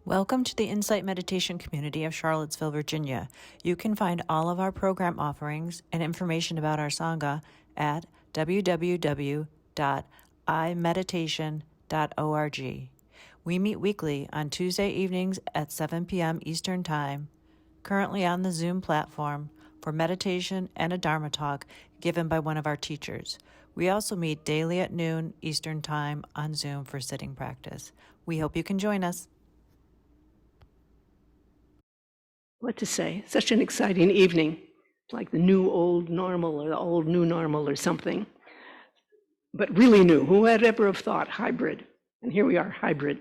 Welcome to the Insight Meditation community of Charlottesville, Virginia. You can find all of our program offerings and information about our Sangha at www.imeditation.org. We meet weekly on Tuesday evenings at 7 p.m. Eastern Time, currently on the Zoom platform for meditation and a Dharma talk given by one of our teachers. We also meet daily at noon Eastern Time on Zoom for sitting practice. We hope you can join us. What to say? Such an exciting evening, like the new old normal or the old new normal or something, but really new. Who would ever have thought hybrid? And here we are, hybrid.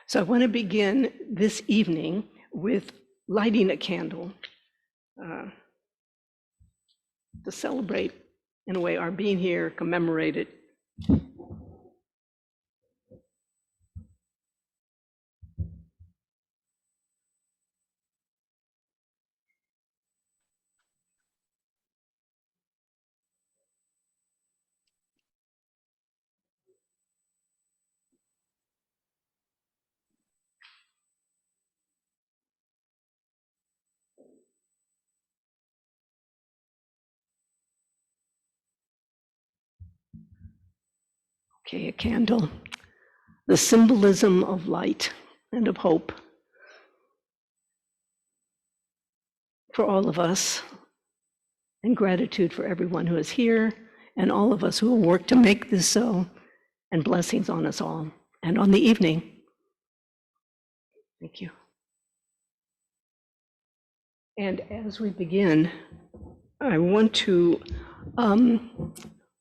So I want to begin this evening with lighting a candle to celebrate, in a way, our being here, commemorate it. Okay, a candle, the symbolism of light and of hope for all of us, and gratitude for everyone who is here and all of us who will work to make this so, and blessings on us all and on the evening. Thank you. And as we begin, I want to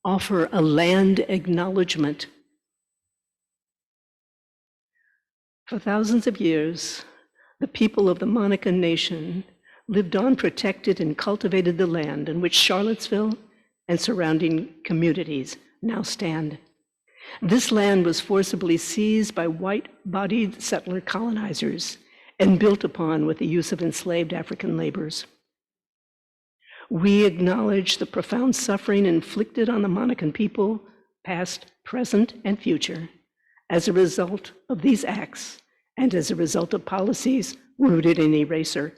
offer a land acknowledgement. For thousands of years, the people of the Monacan Nation lived on, protected, and cultivated the land in which Charlottesville and surrounding communities now stand. This land was forcibly seized by white-bodied settler colonizers and built upon with the use of enslaved African laborers. We acknowledge the profound suffering inflicted on the Monacan people, past, present, and future, as a result of these acts and as a result of policies rooted in erasure.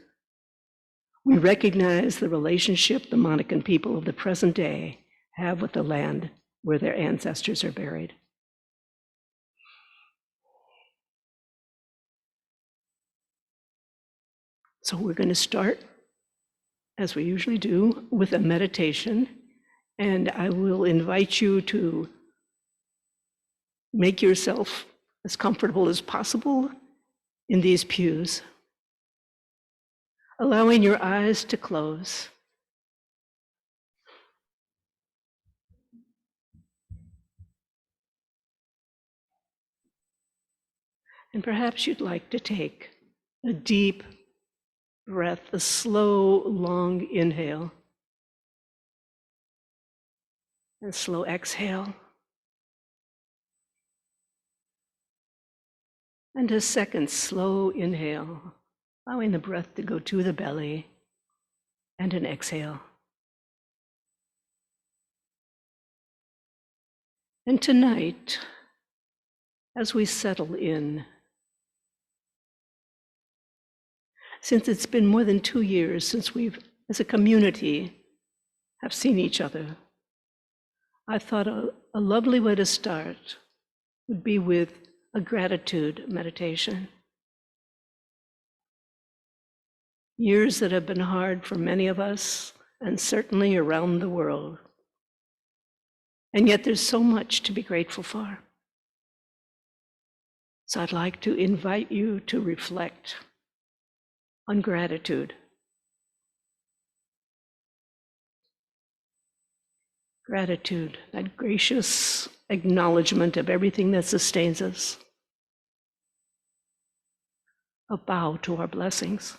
We recognize the relationship the Monacan people of the present day have with the land where their ancestors are buried. So we're going to start, as we usually do, with a meditation, and I will invite you to make yourself as comfortable as possible in these pews, allowing your eyes to close. And perhaps you'd like to take a deep breath, a slow, long inhale, and slow exhale. And a second slow inhale, allowing the breath to go to the belly, and an exhale. And tonight, as we settle in, since it's been more than 2 years since we've, as a community, have seen each other, I thought a lovely way to start would be with a gratitude meditation. Years that have been hard for many of us, and certainly around the world. And yet there's so much to be grateful for. So I'd like to invite you to reflect on gratitude. Gratitude, that gracious acknowledgement of everything that sustains us. A bow to our blessings.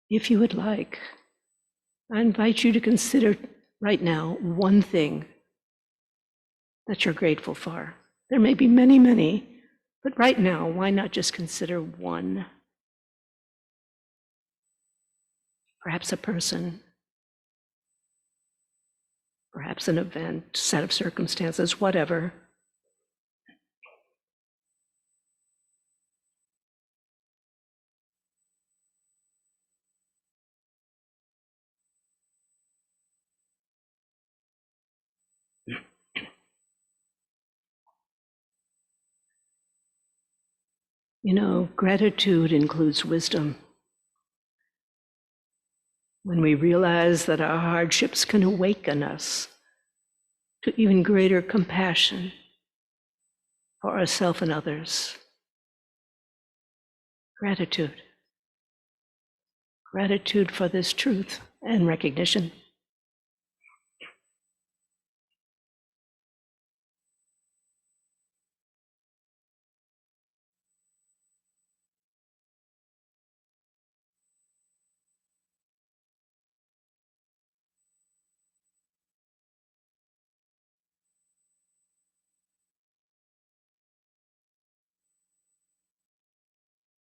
If you would like, I invite you to consider right now one thing that you're grateful for. There may be many, many, but right now, why not just consider one? Perhaps a person, perhaps an event, set of circumstances, whatever. You know, gratitude includes wisdom. When we realize that our hardships can awaken us to even greater compassion for ourselves and others. Gratitude. Gratitude for this truth and recognition.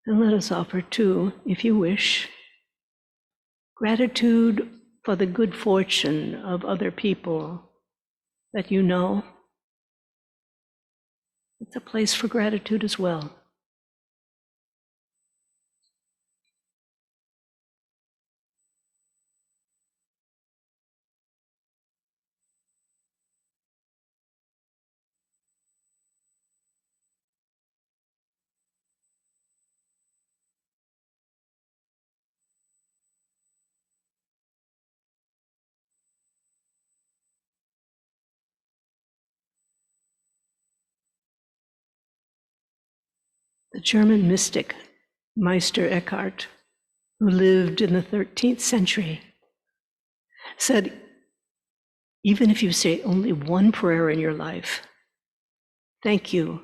And let us offer too, if you wish, gratitude for the good fortune of other people that you know. It's a place for gratitude as well. The German mystic Meister Eckhart, who lived in the 13th century, said, even if you say only one prayer in your life, thank you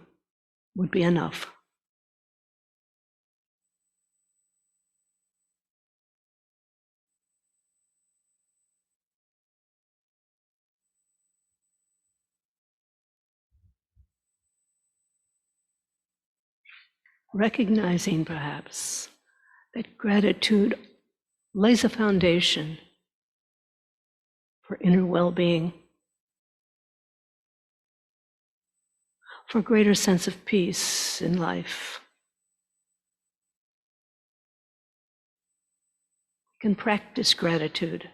would be enough. Recognizing perhaps that gratitude lays a foundation for inner well-being, for a greater sense of peace in life. We can practice gratitude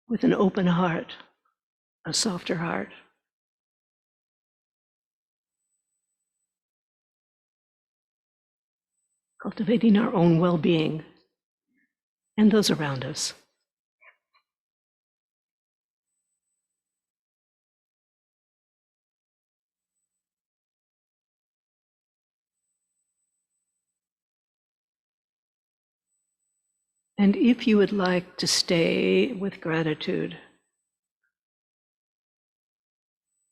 with an open heart, a softer heart. Cultivating our own well-being and those around us. And if you would like to stay with gratitude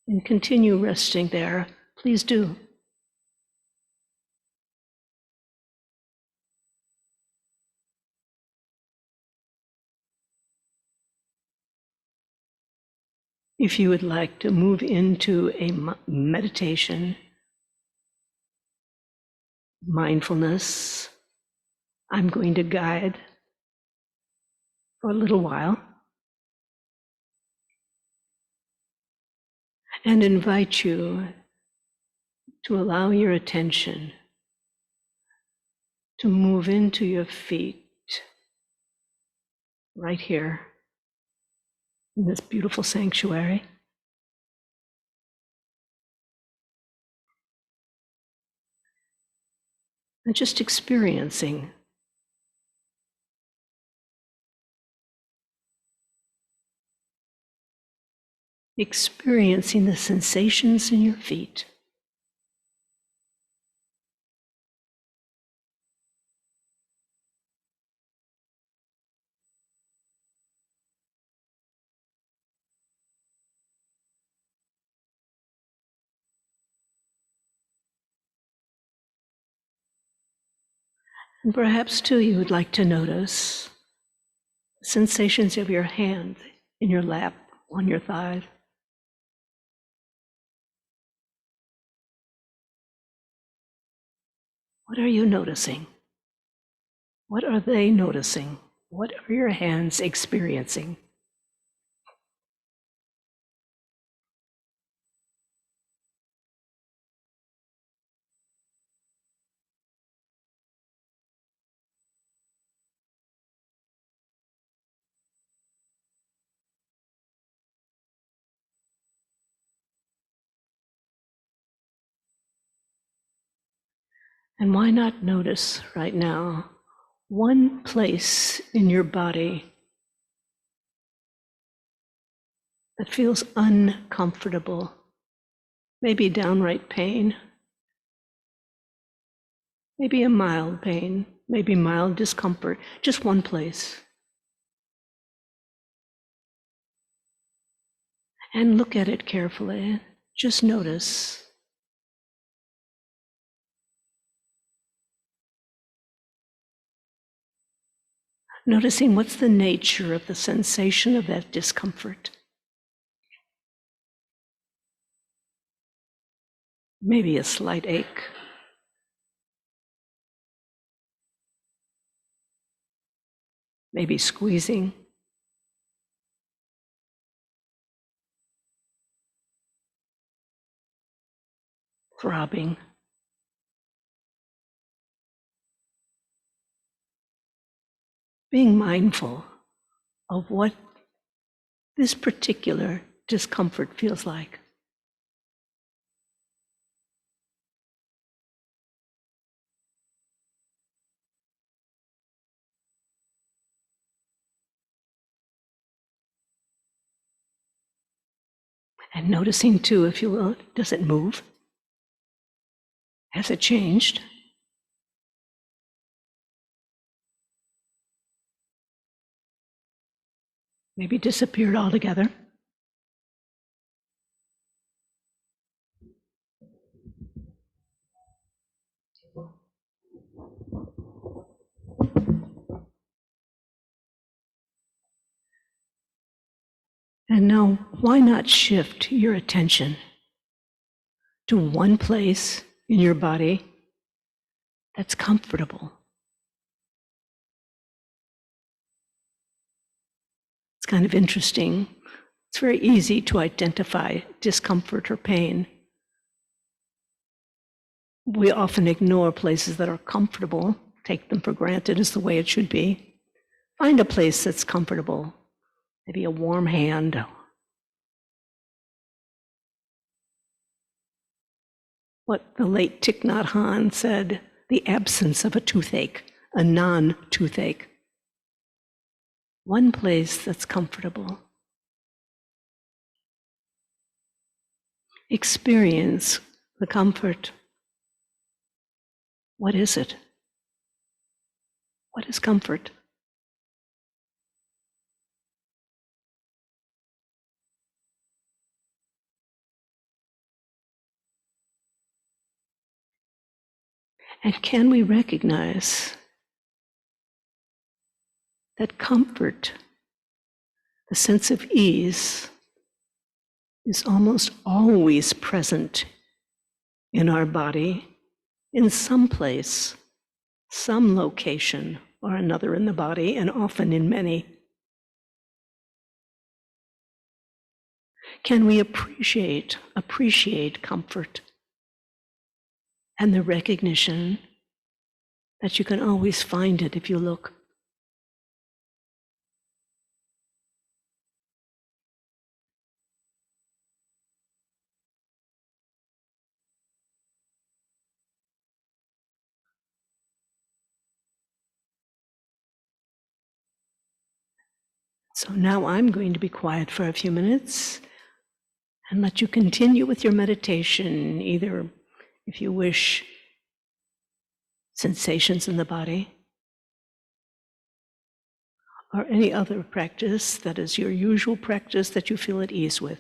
and continue resting there, please do. If you would like to move into a meditation, mindfulness, I'm going to guide for a little while and invite you to allow your attention to move into your feet right here in this beautiful sanctuary. And just experiencing the sensations in your feet. And perhaps too you would like to notice sensations of your hand in your lap, on your thigh. What are you noticing? What are they noticing? What are your hands experiencing? And why not notice right now one place in your body that feels uncomfortable, maybe downright pain, maybe a mild pain, maybe mild discomfort, just one place. And look at it carefully. Just notice. Noticing what's the nature of the sensation of that discomfort. Maybe a slight ache. Maybe squeezing. Throbbing. Being mindful of what this particular discomfort feels like. And noticing too, if you will, does it move? Has it changed? Maybe disappeared altogether? And now, why not shift your attention to one place in your body that's comfortable? It's kind of interesting. It's very easy to identify discomfort or pain. We often ignore places that are comfortable, take them for granted as the way it should be. Find a place that's comfortable, maybe a warm hand. What the late Thich Nhat Hanh said, the absence of a toothache, a non-toothache. One place that's comfortable. Experience the comfort. What is it? What is comfort? And can we recognize that comfort, the sense of ease, is almost always present in our body, in some place, some location or another in the body, and often in many? Can we appreciate comfort and the recognition that you can always find it if you look? So now I'm going to be quiet for a few minutes and let you continue with your meditation, either, if you wish, sensations in the body, or any other practice that is your usual practice that you feel at ease with.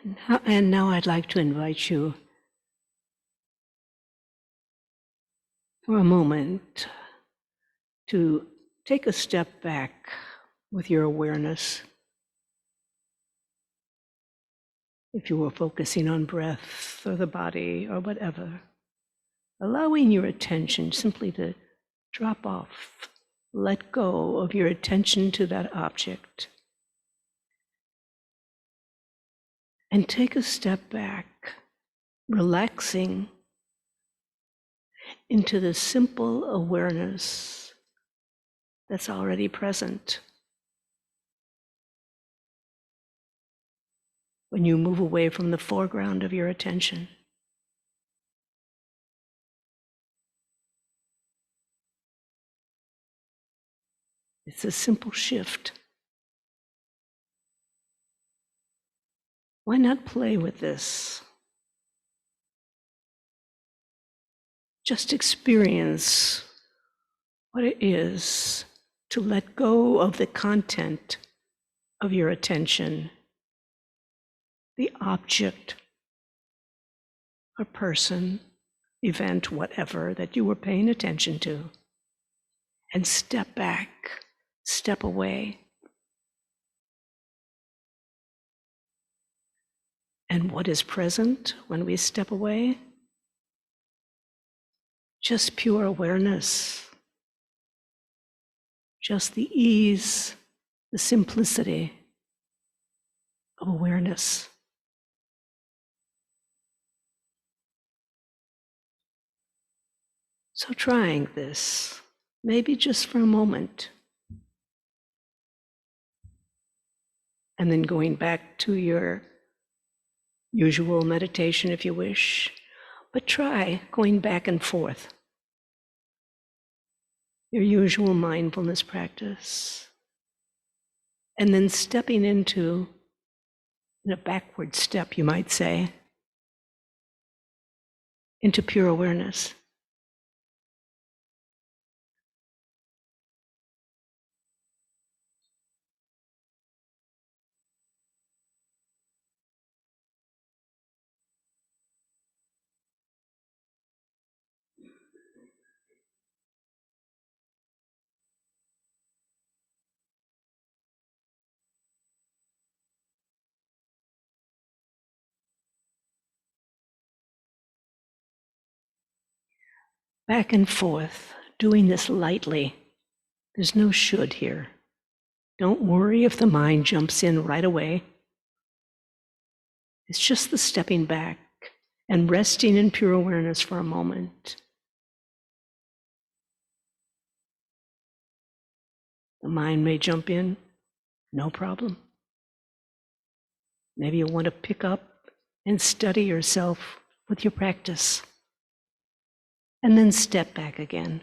And now I'd like to invite you for a moment to take a step back with your awareness. If you were focusing on breath or the body or whatever, allowing your attention simply to drop off, let go of your attention to that object, and take a step back, relaxing into the simple awareness that's already present. When you move away from the foreground of your attention, it's a simple shift. Why not play with this? Just experience what it is to let go of the content of your attention, the object, or person, event, whatever that you were paying attention to, and step back, step away. And what is present when we step away? Just pure awareness, just the ease, the simplicity of awareness. So trying this, maybe just for a moment, and then going back to your usual meditation if you wish, but try going back and forth. Your usual mindfulness practice, and then stepping into, in a backward step, you might say, into pure awareness. Back and forth, doing this lightly. There's no should here. Don't worry if the mind jumps in right away. It's just the stepping back and resting in pure awareness for a moment. The mind may jump in, no problem. Maybe you'll want to pick up and study yourself with your practice, and then step back again.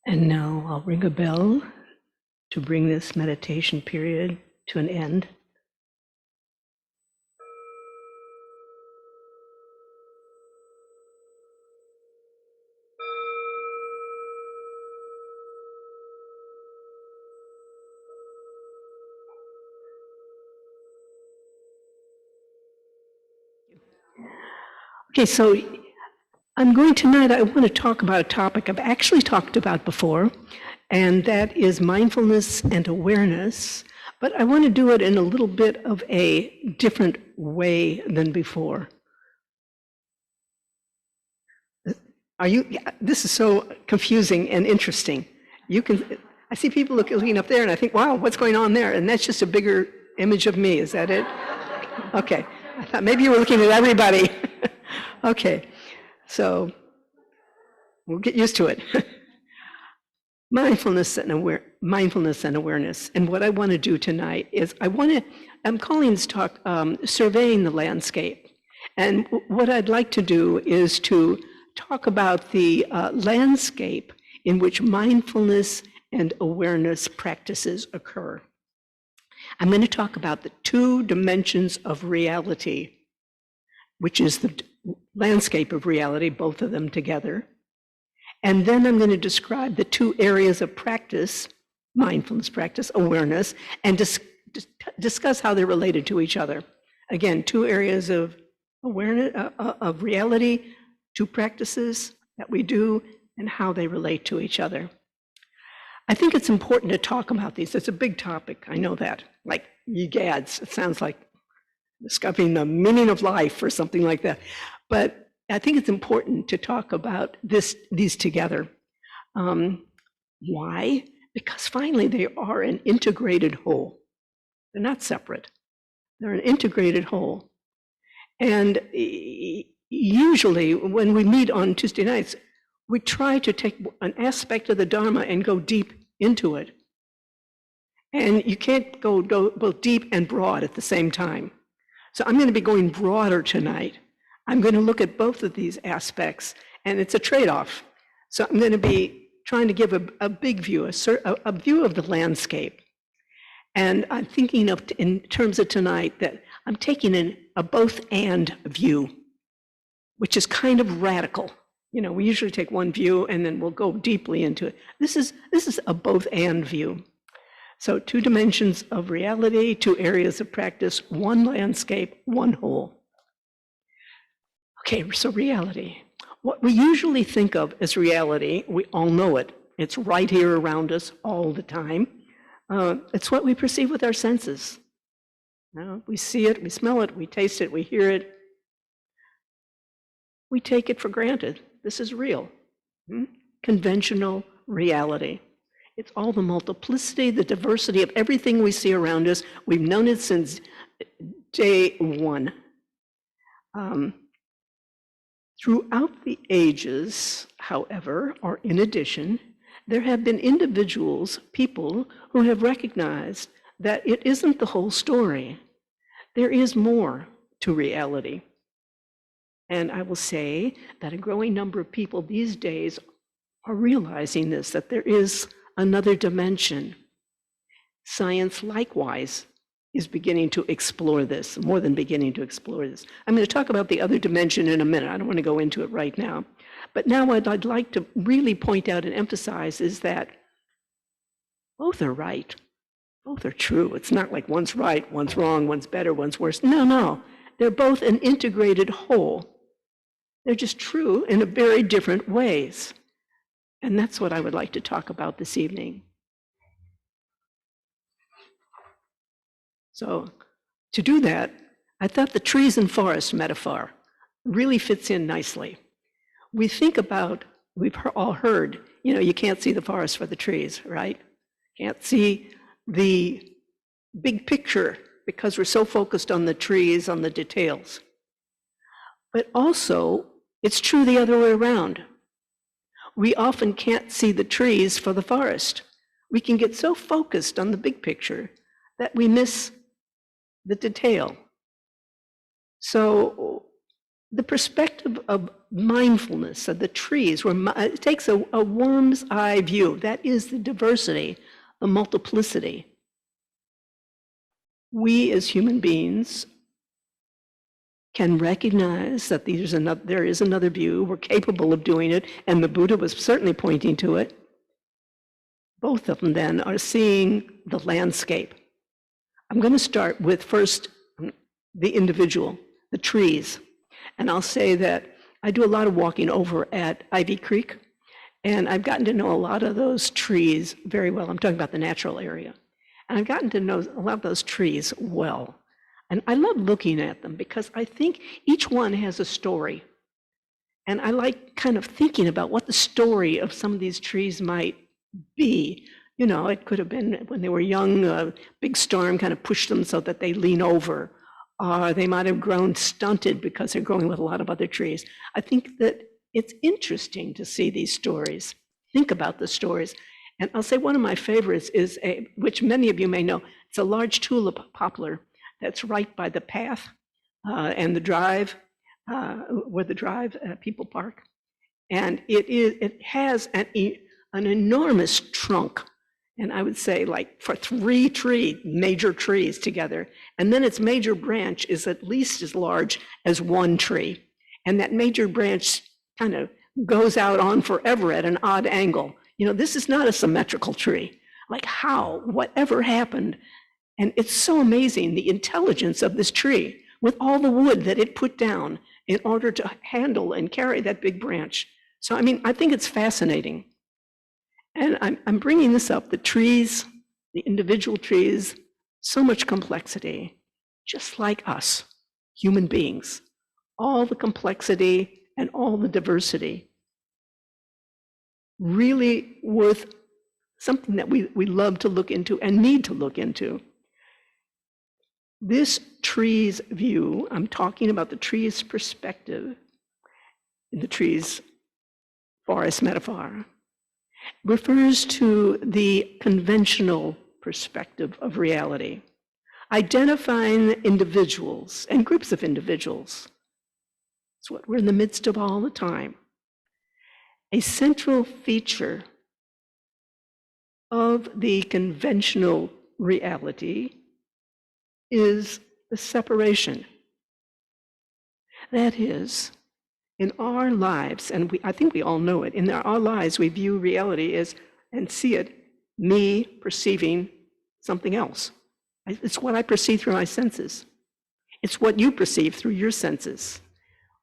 And now I'll ring a bell to bring this meditation period to an end. Okay, so I want to talk about a topic I've actually talked about before, and that is mindfulness and awareness, but I want to do it in a little bit of a different way than before. This is so confusing and interesting. I see people looking up there and I think, wow, what's going on there? And that's just a bigger image of me, is that it? Okay, I thought maybe you were looking at everybody. Okay, so we'll get used to it. Mindfulness and awareness. And what I want to do tonight is I'm calling this talk Surveying the Landscape. And what I'd like to do is to talk about the landscape in which mindfulness and awareness practices occur. I'm going to talk about the two dimensions of reality, which is the landscape of reality, both of them together. And then I'm going to describe the two areas of practice, mindfulness practice, awareness, and discuss how they're related to each other. Again, two areas of awareness, of reality, two practices that we do, and how they relate to each other. I think it's important to talk about these. It's a big topic, I know that. Like, ye gads, it sounds like discovering the meaning of life or something like that. But I think it's important to talk about these together. Why? Because finally they are an integrated whole. They're not separate. They're an integrated whole. And usually when we meet on Tuesday nights, we try to take an aspect of the Dharma and go deep into it. And you can't go both deep and broad at the same time. So I'm going to be going broader tonight. I'm going to look at both of these aspects, and it's a trade-off. So I'm going to be trying to give a big view, a view of the landscape. And I'm thinking of, in terms of tonight, that I'm taking a both-and view, which is kind of radical. You know, we usually take one view and then we'll go deeply into it. This is a both-and view. So two dimensions of reality, two areas of practice, one landscape, one whole. Okay, so reality. What we usually think of as reality, we all know it. It's right here around us all the time. It's what we perceive with our senses. We see it, we smell it, we taste it, we hear it. We take it for granted. This is real. Conventional reality. It's all the multiplicity, the diversity of everything we see around us. We've known it since day one. Throughout the ages, however, or in addition, there have been individuals, people, who have recognized that it isn't the whole story. There is more to reality. And I will say that a growing number of people these days are realizing this, that there is another dimension. Science, likewise, is beginning to explore this, more than beginning to explore this. I'm going to talk about the other dimension in a minute. I don't want to go into it right now. But now what I'd like to really point out and emphasize is that both are right. Both are true. It's not like one's right, one's wrong, one's better, one's worse. No. They're both an integrated whole. They're just true in very different ways. And that's what I would like to talk about this evening. So to do that, I thought the trees and forest metaphor really fits in nicely. We think about, we've all heard, you can't see the forest for the trees, right? Can't see the big picture because we're so focused on the trees, on the details. But also, it's true the other way around. We often can't see the trees for the forest. We can get so focused on the big picture that we miss the detail. So the perspective of mindfulness of the trees, where it takes a worm's eye view. That is the diversity, the multiplicity. We as human beings can recognize that there is another view. We're capable of doing it, and the Buddha was certainly pointing to it. Both of them then are seeing the landscape. I'm going to start with first the individual, the trees. And I'll say that I do a lot of walking over at Ivy Creek, and I've gotten to know a lot of those trees very well. I'm talking about the natural area. And I've gotten to know a lot of those trees well. And I love looking at them because I think each one has a story. And I like kind of thinking about what the story of some of these trees might be. You know, it could have been when they were young, a big storm kind of pushed them so that they lean over. They might have grown stunted because they're growing with a lot of other trees. I think that it's interesting to see these stories, think about the stories. And I'll say one of my favorites is, which many of you may know, it's a large tulip poplar that's right by the path and the drive, where the drive people park. And it has an enormous trunk. And I would say like for 3 major trees together. And then its major branch is at least as large as one tree. And that major branch kind of goes out on forever at an odd angle. You know, this is not a symmetrical tree. Like how, whatever happened. And it's so amazing, the intelligence of this tree with all the wood that it put down in order to handle and carry that big branch. So, I mean, I think it's fascinating. And I'm bringing this up, the trees, the individual trees, so much complexity, just like us, human beings, all the complexity and all the diversity. Really worth something that we love to look into and need to look into. This tree's view, I'm talking about the tree's perspective, in the tree's forest metaphor, refers to the conventional perspective of reality, identifying individuals and groups of individuals. It's what we're in the midst of all the time. A central feature of the conventional reality is the separation. That is, in our lives, and I think we all know it, in our lives we view reality as, and see it, me perceiving something else. It's what I perceive through my senses. It's what you perceive through your senses.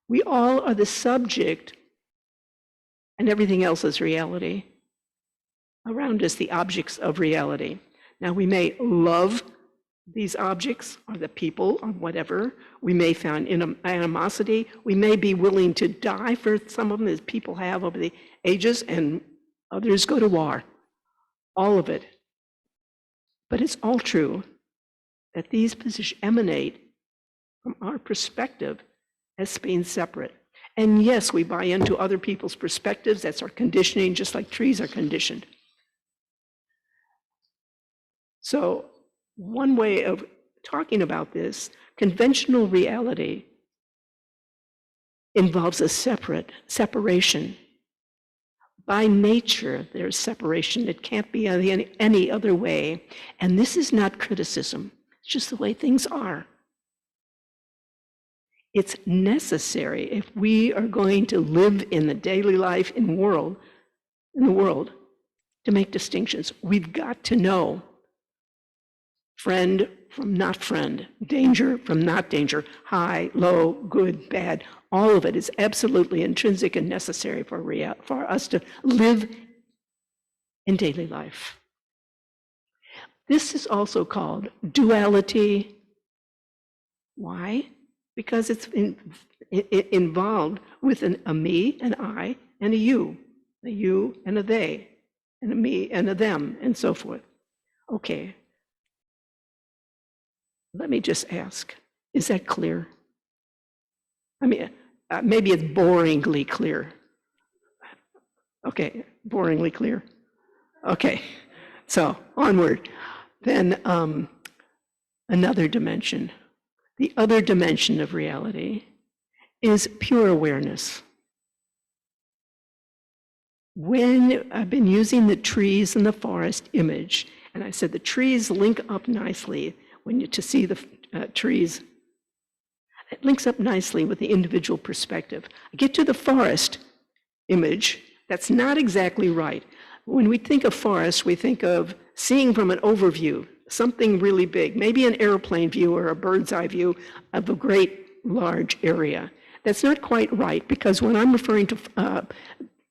We all are the subject, and everything else is reality. Around us, the objects of reality. Now, we may love these objects or the people or whatever. We may find animosity. We may be willing to die for some of them, as people have over the ages, and others go to war. All of it. But it's all true that these positions emanate from our perspective as being separate. And yes, we buy into other people's perspectives. That's our conditioning, just like trees are conditioned. So one way of talking about this, conventional reality involves a separation. By nature, there's separation. It can't be any other way. And this is not criticism. It's just the way things are. It's necessary if we are going to live in the daily life in the world, to make distinctions. We've got to know friend from not friend, danger from not danger, high, low, good, bad. All of it is absolutely intrinsic and necessary for us to live in daily life. This is also called duality. Why? Because it's involved with a me, an I, and a you and a they, and a me and a them, and so forth. Okay. Let me just ask, is that clear? I mean, maybe it's boringly clear. Okay, boringly clear. Okay, so onward. Then another dimension. The other dimension of reality is pure awareness. When I've been using the trees and the forest image, and I said the trees link up nicely to see the trees. It links up nicely with the individual perspective. I get to the forest image, that's not exactly right. When we think of forest, we think of seeing from an overview, something really big, maybe an airplane view or a bird's eye view of a great large area. That's not quite right, because when I'm referring to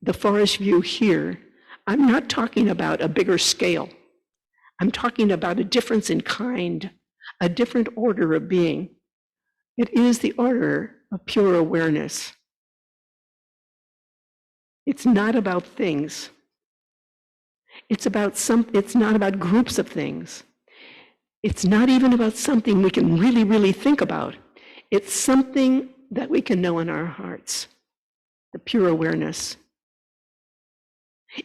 the forest view here, I'm not talking about a bigger scale. I'm talking about a difference in kind, a different order of being. It is the order of pure awareness. It's not about things. It's not about groups of things. It's not even about something we can really, really think about. It's something that we can know in our hearts, the pure awareness.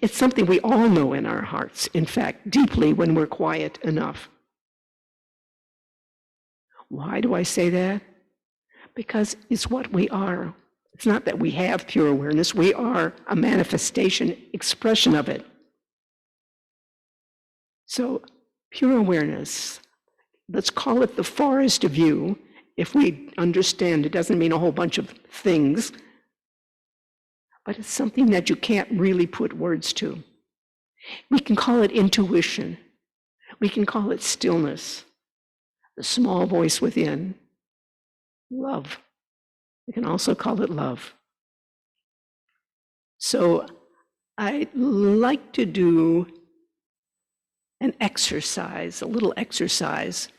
It's something we all know in our hearts, in fact, deeply when we're quiet enough. Why do I say that? Because it's what we are. It's not that we have pure awareness, we are a manifestation, expression of it. So, pure awareness, let's call it the forest view. If we understand, it doesn't mean a whole bunch of things, but it's something that you can't really put words to. We can call it intuition. We can call it stillness, the small voice within, love. We can also call it love. So I like to do an exercise, a little exercise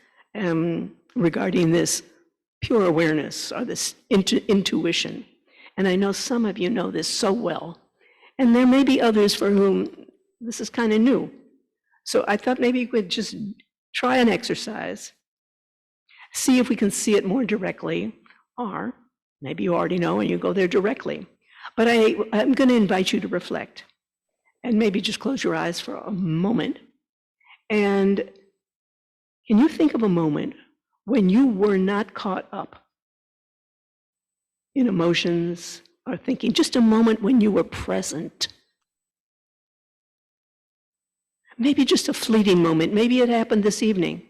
regarding this pure awareness or this intuition. And I know some of you know this so well. And there may be others for whom this is kind of new. So I thought maybe you could just try an exercise, see if we can see it more directly, or maybe you already know and you go there directly. But I'm going to invite you to reflect and maybe just close your eyes for a moment. And can you think of a moment when you were not caught up in emotions or thinking, just a moment when you were present? Maybe just a fleeting moment. Maybe it happened this evening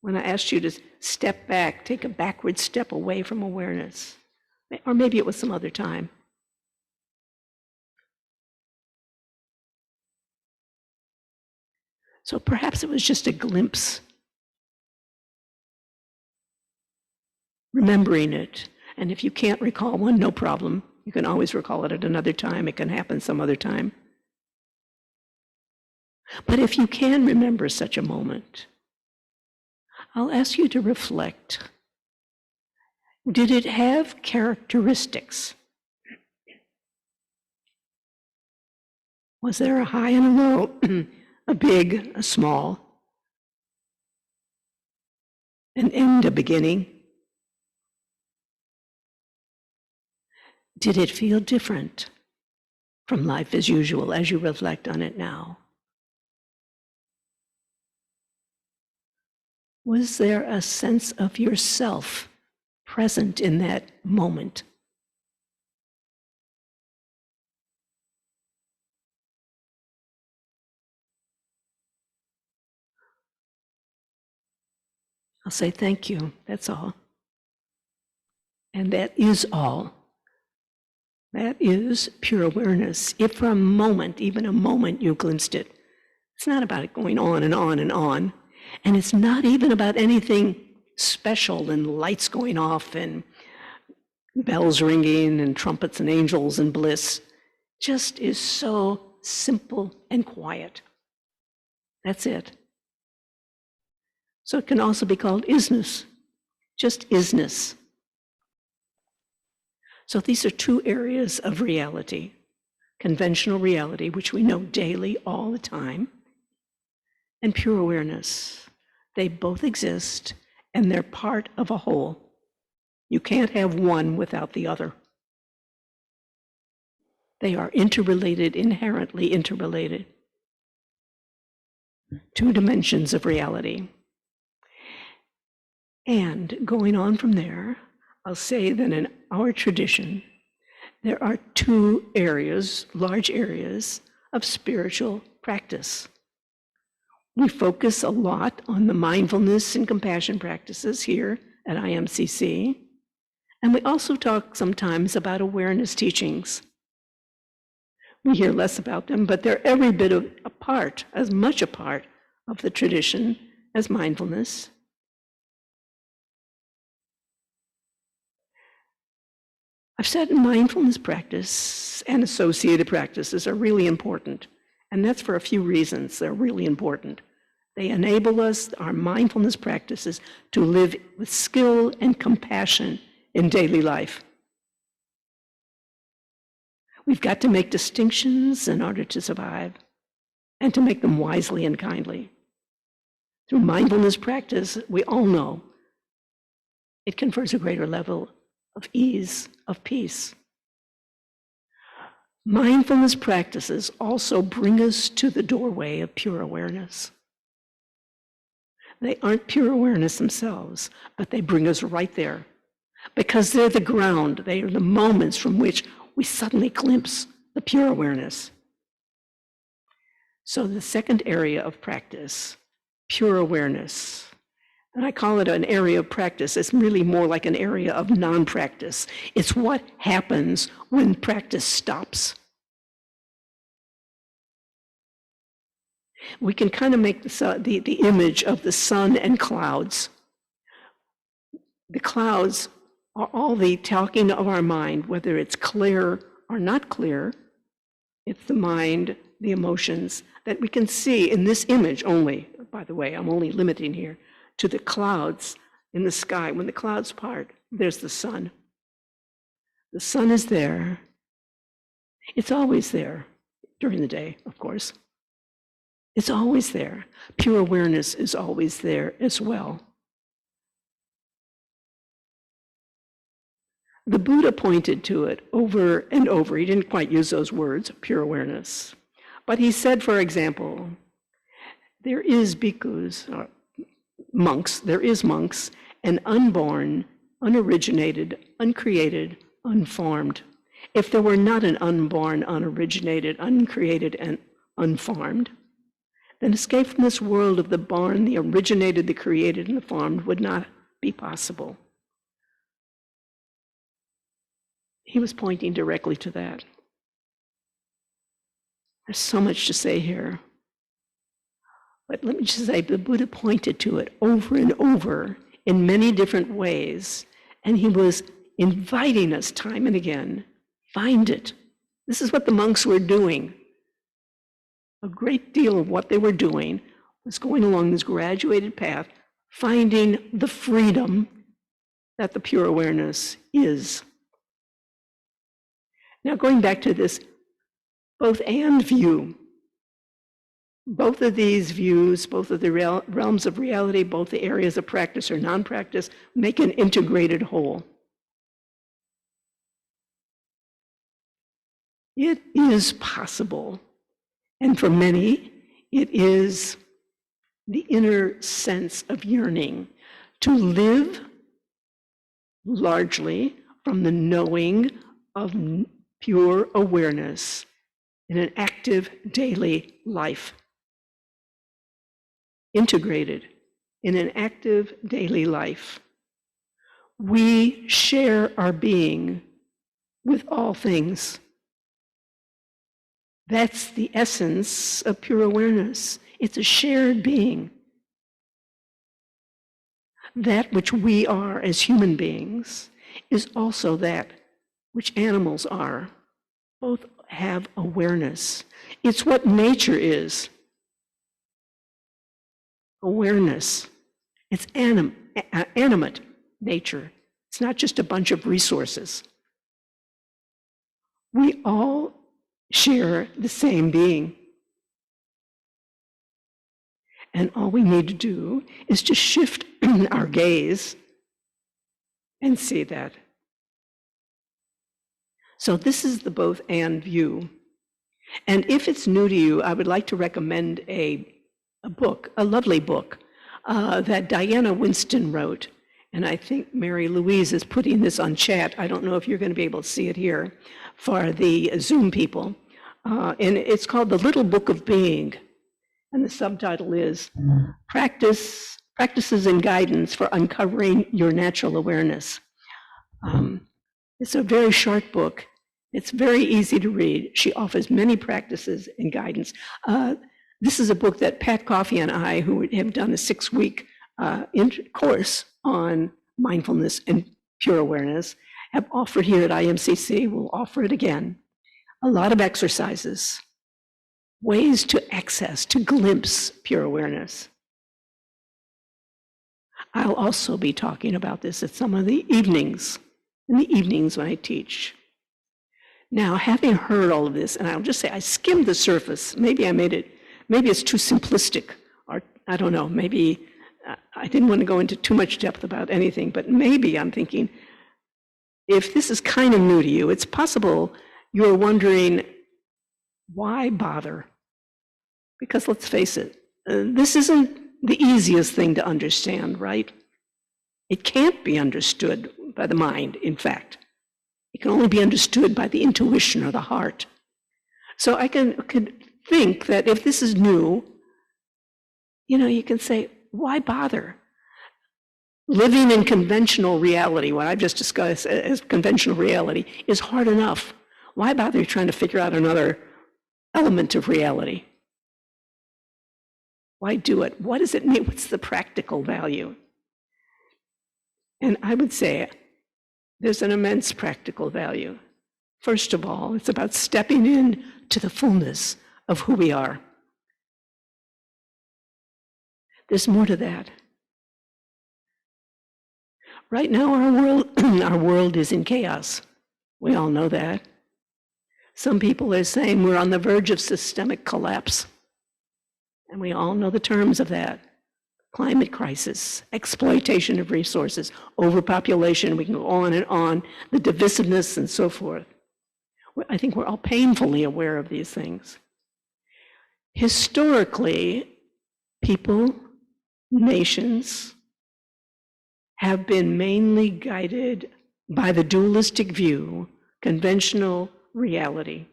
when I asked you to step back, take a backward step away from awareness. Or maybe it was some other time. So perhaps it was just a glimpse. Remembering it. And if you can't recall one, no problem. You can always recall it at another time. It can happen some other time. But if you can remember such a moment, I'll ask you to reflect. Did it have characteristics? Was there a high and a low, a big, a small, an end, a beginning? Did it feel different from life as usual as you reflect on it now? Was there a sense of yourself present in that moment? I'll say thank you, that's all. And that is all. That is pure awareness. If for a moment, even a moment, you glimpsed it, it's not about it going on and on and on. And it's not even about anything special and lights going off and bells ringing and trumpets and angels and bliss. Just is so simple and quiet. That's it. So it can also be called isness, just isness. So these are two areas of reality. Conventional reality, which we know daily, all the time, and pure awareness. They both exist, and they're part of a whole. You can't have one without the other. They are interrelated, inherently interrelated. Two dimensions of reality. And going on from there, I'll say that in our tradition, there are two areas, large areas, of spiritual practice. We focus a lot on the mindfulness and compassion practices here at IMCC, and we also talk sometimes about awareness teachings. We hear less about them, but they're every bit of a part, as much a part of the tradition as mindfulness. I've said mindfulness practice and associated practices are really important, and that's for a few reasons. They're really important. They enable us, our mindfulness practices, to live with skill and compassion in daily life. We've got to make distinctions in order to survive, and to make them wisely and kindly. Through mindfulness practice, we all know it confers a greater level of ease, of peace. Mindfulness practices also bring us to the doorway of pure awareness. They aren't pure awareness themselves, but they bring us right there, because they're the ground, they are the moments from which we suddenly glimpse the pure awareness. So the second area of practice, pure awareness, and I call it an area of practice. It's really more like an area of non-practice. It's what happens when practice stops. We can kind of make the image of the sun and clouds. The clouds are all the talking of our mind, whether it's clear or not clear. It's the mind, the emotions that we can see in this image only. By the way, I'm only limiting here to the clouds in the sky. When the clouds part, there's the sun. The sun is there. It's always there during the day, of course. It's always there. Pure awareness is always there as well. The Buddha pointed to it over and over. He didn't quite use those words, pure awareness. But he said, for example, there is bhikkhus, or monks, there is monks, and unborn, unoriginated, uncreated, unformed. If there were not an unborn, unoriginated, uncreated, and unformed, then escape from this world of the born, the originated, the created, and the formed would not be possible. He was pointing directly to that. There's so much to say here. But let me just say, the Buddha pointed to it over and over in many different ways, and he was inviting us time and again, find it. This is what the monks were doing. A great deal of what they were doing was going along this graduated path, finding the freedom that the pure awareness is. Now, going back to this both and view, both of these views, both of the realms of reality, both the areas of practice or non-practice, make an integrated whole. It is possible, and for many, it is the inner sense of yearning to live largely from the knowing of pure awareness in an active daily life. Integrated in an active daily life. We share our being with all things. That's the essence of pure awareness. It's a shared being. That which we are as human beings is also that which animals are. Both have awareness. It's what nature is. Awareness. It's animate nature. It's not just a bunch of resources. We all share the same being. And all we need to do is to shift our gaze and see that. So this is the both and view. And if it's new to you, I would like to recommend a book, a lovely book, that Diana Winston wrote. And I think Mary Louise is putting this on chat. I don't know if you're going to be able to see it here for the Zoom people. And it's called The Little Book of Being. And the subtitle is Practices and Guidance for Uncovering Your Natural Awareness. It's a very short book. It's very easy to read. She offers many practices and guidance. This is a book that Pat Coffey and I, who have done a 6-week course on mindfulness and pure awareness, have offered here at IMCC. We'll offer it again. A lot of exercises, ways to access, to glimpse pure awareness. I'll also be talking about this at some of the evenings, in the evenings when I teach. Now, having heard all of this, and I'll just say I skimmed the surface. Maybe it's too simplistic, or I don't know, maybe I didn't want to go into too much depth about anything, but maybe I'm thinking, if this is kind of new to you, it's possible you're wondering, why bother? Because let's face it, this isn't the easiest thing to understand, right? It can't be understood by the mind, in fact. It can only be understood by the intuition or the heart. So I could think that if this is new, you can say, why bother? Living in conventional reality, what I've just discussed as conventional reality, is hard enough. Why bother trying to figure out another element of reality? Why do it? What does it mean? What's the practical value? And I would say there's an immense practical value. First of all, it's about stepping in to the fullness of who we are. There's more to that. Right now, our world is in chaos. We all know that. Some people are saying we're on the verge of systemic collapse. And we all know the terms of that. Climate crisis, exploitation of resources, overpopulation, we can go on and on, the divisiveness and so forth. I think we're all painfully aware of these things. Historically, people, nations, have been mainly guided by the dualistic view, conventional reality.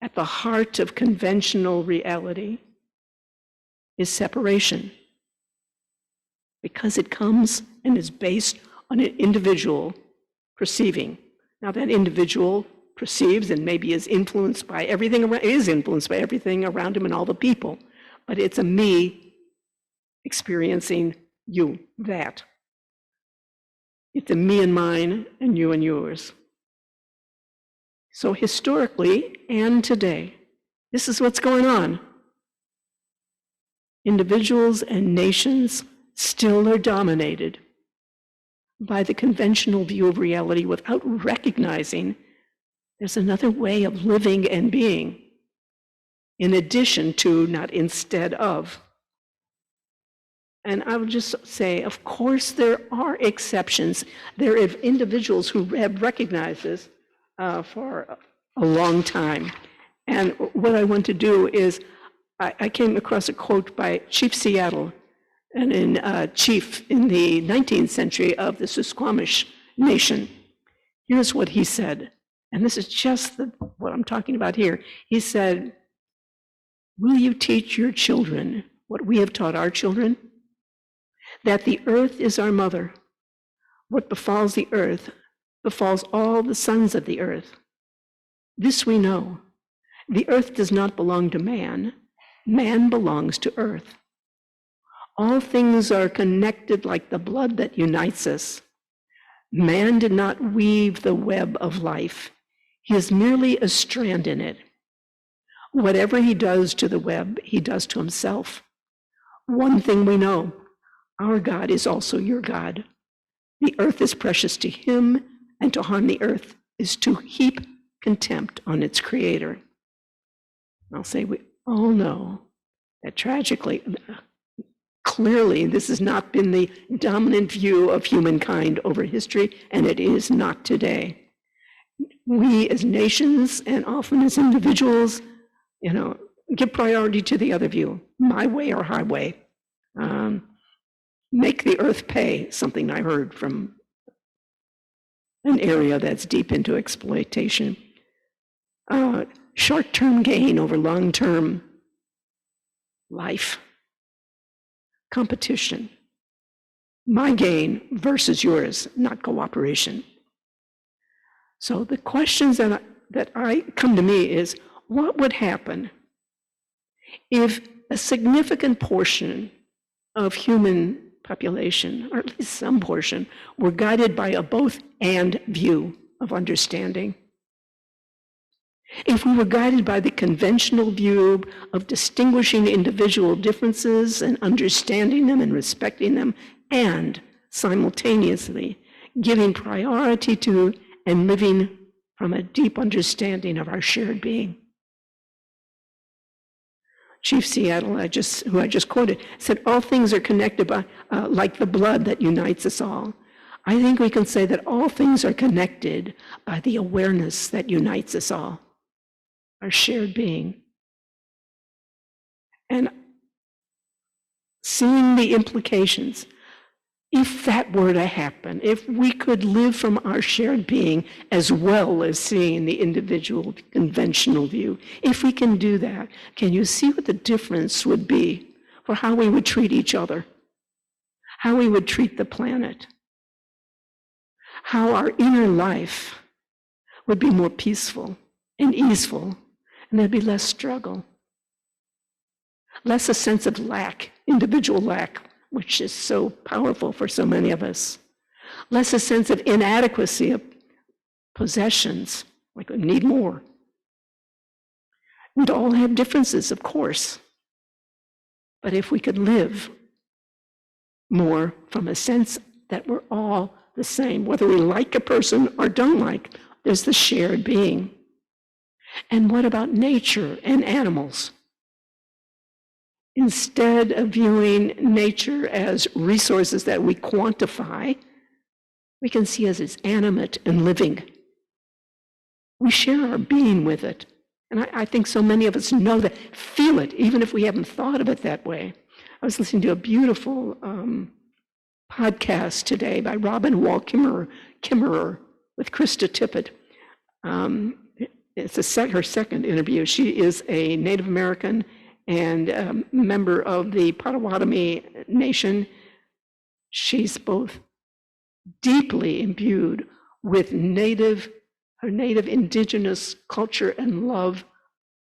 At the heart of conventional reality is separation, because it comes and is based on an individual perceiving. Now that individual perceives and maybe is influenced by everything around him and all the people, but it's a me experiencing you, that. It's a me and mine and you and yours. So historically and today, this is what's going on. Individuals and nations still are dominated by the conventional view of reality without recognizing there's another way of living and being, in addition to, not instead of. And I would just say, of course, there are exceptions. There are individuals who have recognized this for a long time. And what I want to do is, I came across a quote by Chief Seattle, and chief in the 19th century of the Suquamish Nation. Here's what he said, and this is just what I'm talking about here. He said, "Will you teach your children what we have taught our children? That the earth is our mother. What befalls the earth befalls all the sons of the earth. This we know. The earth does not belong to man. Man belongs to earth. All things are connected like the blood that unites us. Man did not weave the web of life. He is merely a strand in it. Whatever he does to the web, he does to himself. One thing we know, our God is also your God. The earth is precious to him, and to harm the earth is to heap contempt on its creator." I'll say we all know that tragically, clearly, this has not been the dominant view of humankind over history, and it is not today. We as nations and often as individuals, give priority to the other view, my way or highway. make the earth pay, something I heard from an area that's deep into exploitation. Short-term gain over long-term life. Competition. My gain versus yours, not cooperation. So the questions that I come to me is, what would happen if a significant portion of human population, or at least some portion, were guided by a both and view of understanding? If we were guided by the conventional view of distinguishing individual differences and understanding them and respecting them, and simultaneously giving priority to and living from a deep understanding of our shared being. Chief Seattle, who I just quoted, said all things are connected by, like the blood that unites us all. I think we can say that all things are connected by the awareness that unites us all, our shared being. And seeing the implications, if that were to happen, if we could live from our shared being as well as seeing the individual conventional view, if we can do that, can you see what the difference would be for how we would treat each other, how we would treat the planet, how our inner life would be more peaceful and easeful, and there'd be less struggle, less a sense of lack, individual lack, which is so powerful for so many of us. Less a sense of inadequacy of possessions, like we need more. We'd all have differences, of course. But if we could live more from a sense that we're all the same, whether we like a person or don't like, there's the shared being. And what about nature and animals? Instead of viewing nature as resources that we quantify, we can see it as animate and living. We share our being with it. And I think so many of us know that, feel it, even if we haven't thought of it that way. I was listening to a beautiful podcast today by Robin Wall Kimmerer with Krista Tippett. It's her second interview. She is a Native American and a member of the Potawatomi Nation. She's both deeply imbued with her native indigenous culture and love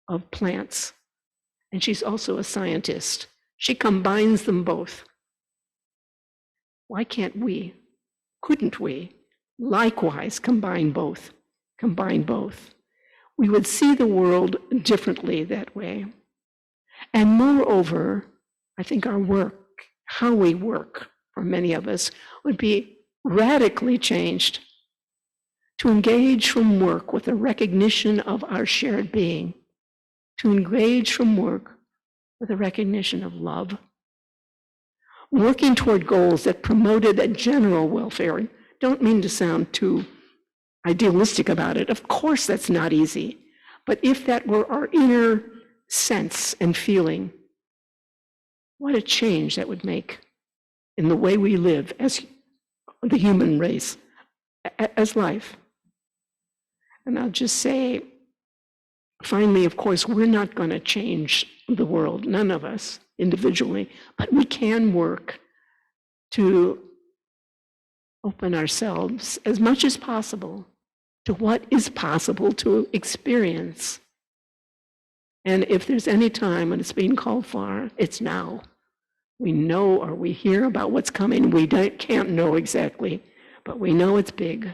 of plants. And she's also a scientist. She combines them both. Why couldn't we likewise combine both? We would see the world differently that way. And moreover, I think our work, how we work for many of us, would be radically changed to engage from work with a recognition of our shared being, to engage from work with a recognition of love, working toward goals that promoted a general welfare. Don't mean to sound too idealistic about it. Of course, that's not easy. But if that were our inner sense and feeling, what a change that would make in the way we live as the human race, as life. And I'll just say, finally, of course, we're not going to change the world, none of us individually, but we can work to open ourselves as much as possible to what is possible to experience. And if there's any time when it's being called for, it's now. We know, or we hear about what's coming. We can't know exactly, but we know it's big.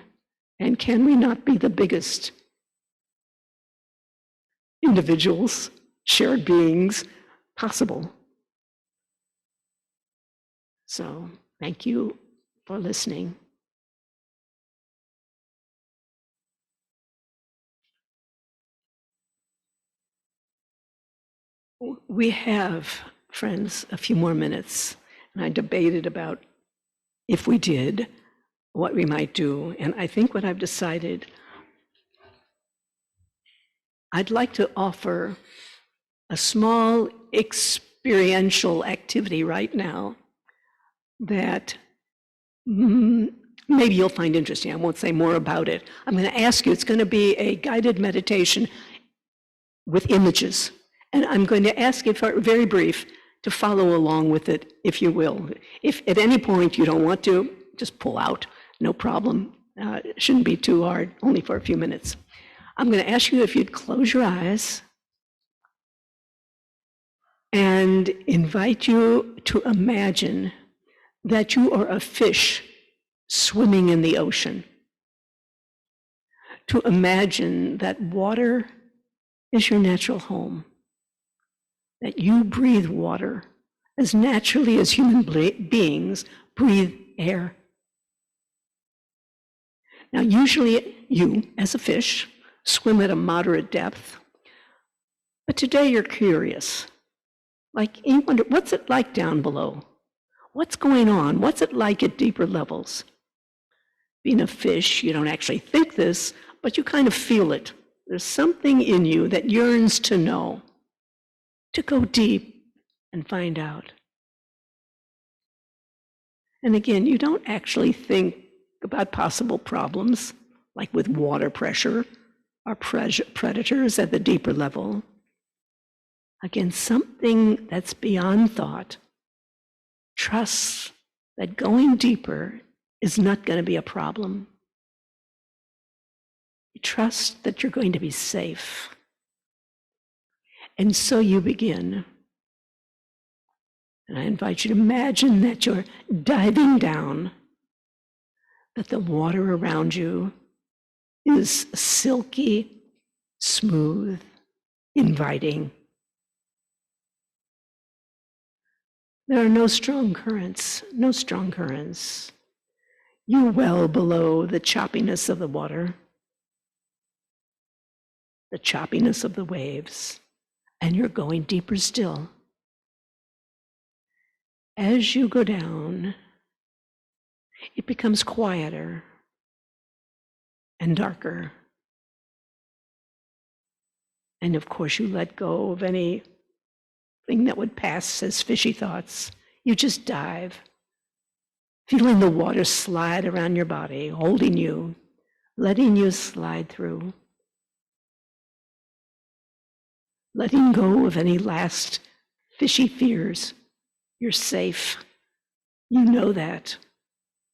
And can we not be the biggest individuals, shared beings possible? So thank you for listening. We have, friends, a few more minutes, and I debated about if we did, what we might do. And I think what I've decided, I'd like to offer a small experiential activity right now that maybe you'll find interesting. I won't say more about it. I'm going to ask you, it's going to be a guided meditation with images. And I'm going to ask you, for very brief, to follow along with it, if you will. If at any point you don't want to, just pull out, no problem. It shouldn't be too hard, only for a few minutes. I'm going to ask you if you'd close your eyes and invite you to imagine that you are a fish swimming in the ocean. To imagine that water is your natural home, that you breathe water as naturally as human beings breathe air. Now, usually you, as a fish, swim at a moderate depth, but today you're curious. Like, you wonder, what's it like down below? What's going on? What's it like at deeper levels? Being a fish, you don't actually think this, but you kind of feel it. There's something in you that yearns to know, to go deep and find out. And again, you don't actually think about possible problems, like with water pressure or predators at the deeper level. Again, something that's beyond thought. Trust that going deeper is not going to be a problem. You trust that you're going to be safe. And so you begin. And I invite you to imagine that you're diving down, that the water around you is silky, smooth, inviting. There are no strong currents, no strong currents. You're well below the choppiness of the water, the choppiness of the waves, and you're going deeper still. As you go down, it becomes quieter and darker. And of course, you let go of anything that would pass as fishy thoughts. You just dive, feeling the water slide around your body, holding you, letting you slide through, letting go of any last fishy fears. You're safe. You know that.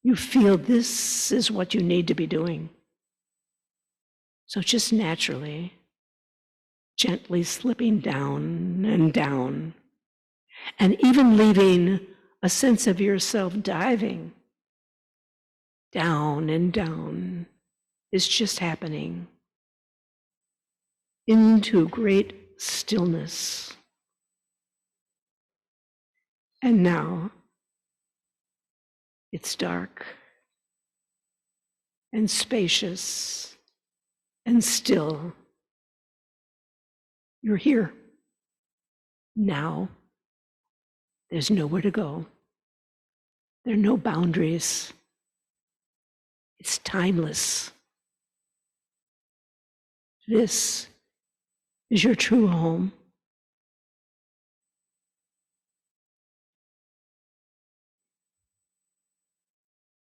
You feel this is what you need to be doing. So just naturally, gently slipping down, and even leaving a sense of yourself diving down and down is just happening into great stillness. And now it's dark and spacious and still. You're here. Now, there's nowhere to go. There are no boundaries. It's timeless. This is your true home.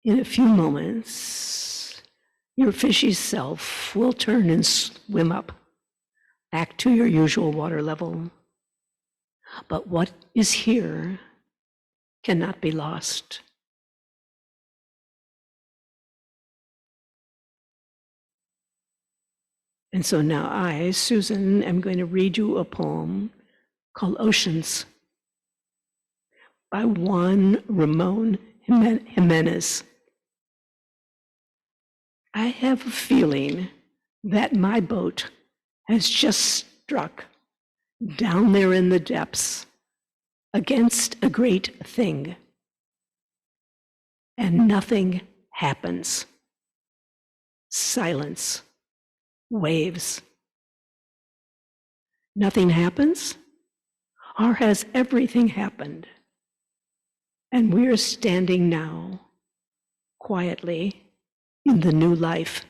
In a few moments, your fishy self will turn and swim up back to your usual water level. But what is here cannot be lost. And so now I, Susan, am going to read you a poem called Oceans by Juan Ramon Jimenez. I have a feeling that my boat has just struck down there in the depths against a great thing, and nothing happens. Silence, waves. Nothing happens? Or has everything happened? And we're standing now, quietly, in the new life.